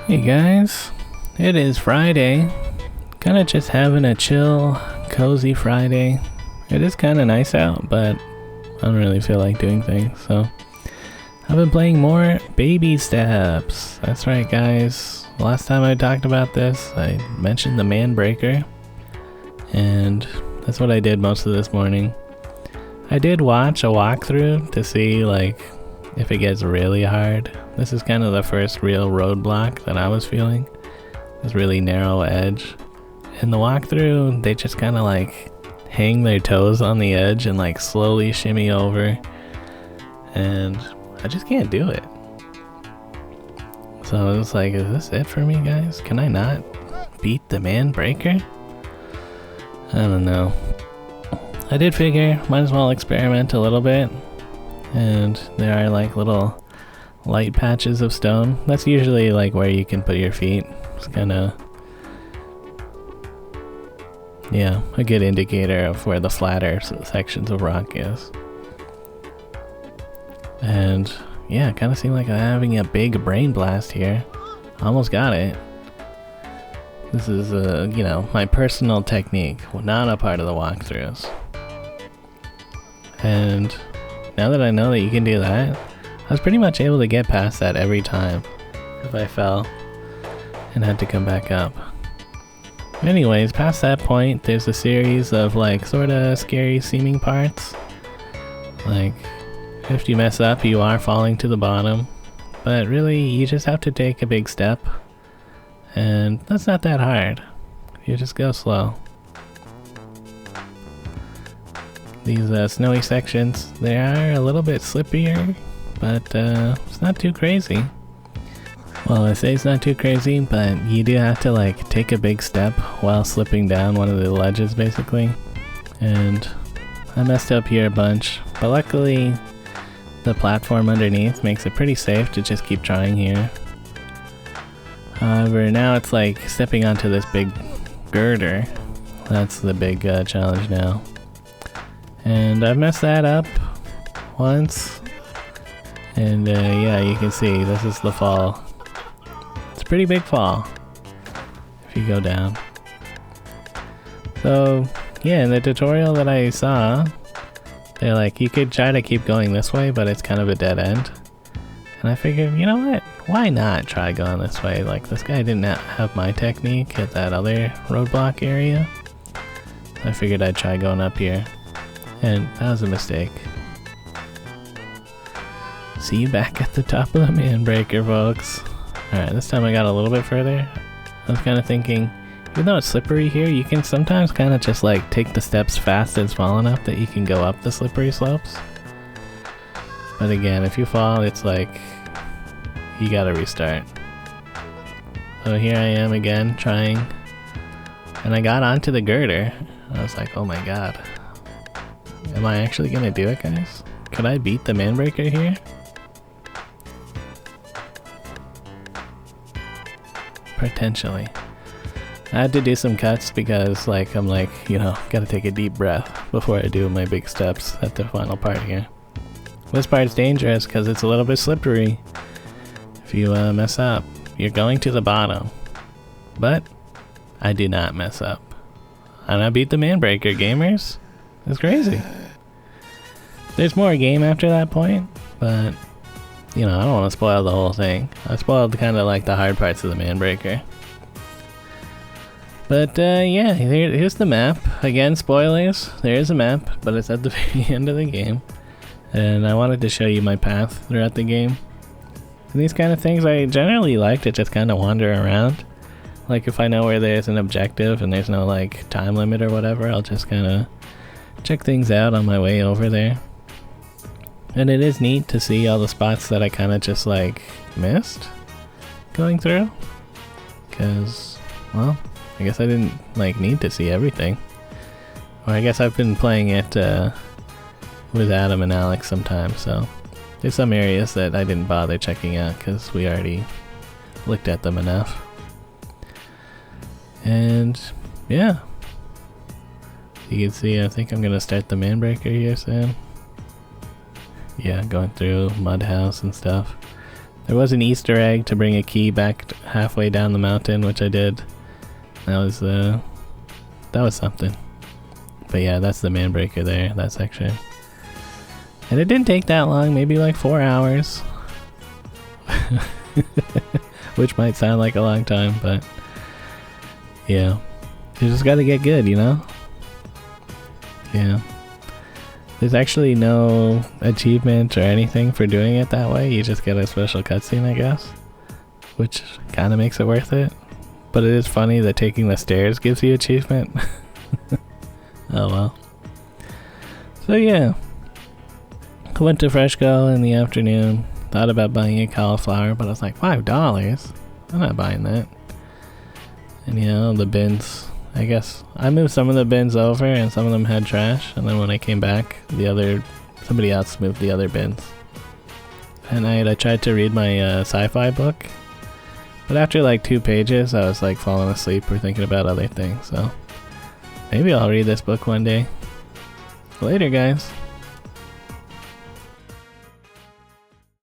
Hey guys, it is Friday. Kinda just having a chill, cozy Friday. It is kinda nice out, but I don't really feel like doing things, so I've been playing more Baby Steps. That's right guys, last time I talked about this, I mentioned the Man Breaker, and that's what I did most of this morning. I did watch a walkthrough to see like if it gets really hard. This is kind of the first real roadblock that I was feeling. This really narrow edge. In the walkthrough, they just kind of like hang their toes on the edge and like slowly shimmy over. And I just can't do it. So I was like, is this it for me guys? Can I not beat the Man Breaker? I don't know. I did figure, might as well experiment a little bit. And there are like little light patches of stone. That's usually like where you can put your feet. It's kind of, yeah, a good indicator of where the flatter sections of rock is. And yeah, it kind of seemed like I'm having a big brain blast here. Almost got it. This is you know, my personal technique, not a part of the walkthroughs. And now that I know that you can do that, I was pretty much able to get past that every time if I fell and had to come back up. Anyways, past that point, there's a series of like sorta scary seeming parts. Like, if you mess up, you are falling to the bottom. But really, you just have to take a big step. And that's not that hard. You just go slow. These snowy sections, they are a little bit slippier, but it's not too crazy. Well, I say it's not too crazy, but you do have to like take a big step while slipping down one of the ledges basically. And I messed up here a bunch, but luckily the platform underneath makes it pretty safe to just keep trying here. However, now it's like stepping onto this big girder. That's the big challenge now. And I've messed that up once. And yeah, you can see this is the fall. It's a pretty big fall if you go down. So yeah, in the tutorial that I saw, they're like, you could try to keep going this way, but it's kind of a dead end. And I figured, you know what? Why not try going this way? Like, this guy didn't have my technique at that other roadblock area. So I figured I'd try going up here. And that was a mistake. See you back at the top of the Man Breaker, folks. Alright, this time I got a little bit further. I was kind of thinking, even though it's slippery here, you can sometimes kind of just like take the steps fast and small enough that you can go up the slippery slopes. But again, if you fall, it's like, you gotta restart. So here I am again, trying. And I got onto the girder. I was like, oh my god. Am I actually gonna do it, guys? Could I beat the Man Breaker here? Potentially. I had to do some cuts because like I'm like, you know, gotta take a deep breath before I do my big steps at the final part here. This part's dangerous because it's a little bit slippery. If you mess up, you're going to the bottom. But I do not mess up. And I beat the Man Breaker, gamers. It's crazy. There's more game after that point, but you know, I don't want to spoil the whole thing. I spoiled kind of like the hard parts of the Man Breaker. But yeah, here's the map. Again, spoilers. There is a map, but it's at the very end of the game. And I wanted to show you my path throughout the game. And these kind of things I generally like to just kind of wander around. Like if I know where there's an objective and there's no like time limit or whatever, I'll just kind of check things out on my way over there. And it is neat to see all the spots that I kind of just like missed going through. Because, well, I guess I didn't like need to see everything. Or I guess I've been playing it with Adam and Alex sometimes, so there's some areas that I didn't bother checking out because we already looked at them enough. And yeah, you can see I think I'm gonna start the Man Breaker here soon. Yeah, going through Mud House and stuff. There was an Easter egg to bring a key back halfway down the mountain, which I did. That was something. But yeah, that's the man breaker there, that section. And it didn't take that long, maybe like 4 hours. Which might sound like a long time, but yeah. You just gotta get good, you know? Yeah. There's actually no achievement or anything for doing it that way. You just get a special cutscene, I guess. Which kind of makes it worth it. But it is funny that taking the stairs gives you achievement. Oh well. So yeah. I went to Freshco in the afternoon. Thought about buying a cauliflower, but I was like, $5? I'm not buying that. And you know, the bins. I guess I moved some of the bins over and some of them had trash, and then when I came back, somebody else moved the other bins. And I tried to read my sci-fi book, but after like 2 pages I was like falling asleep or thinking about other things, so maybe I'll read this book one day. Later guys.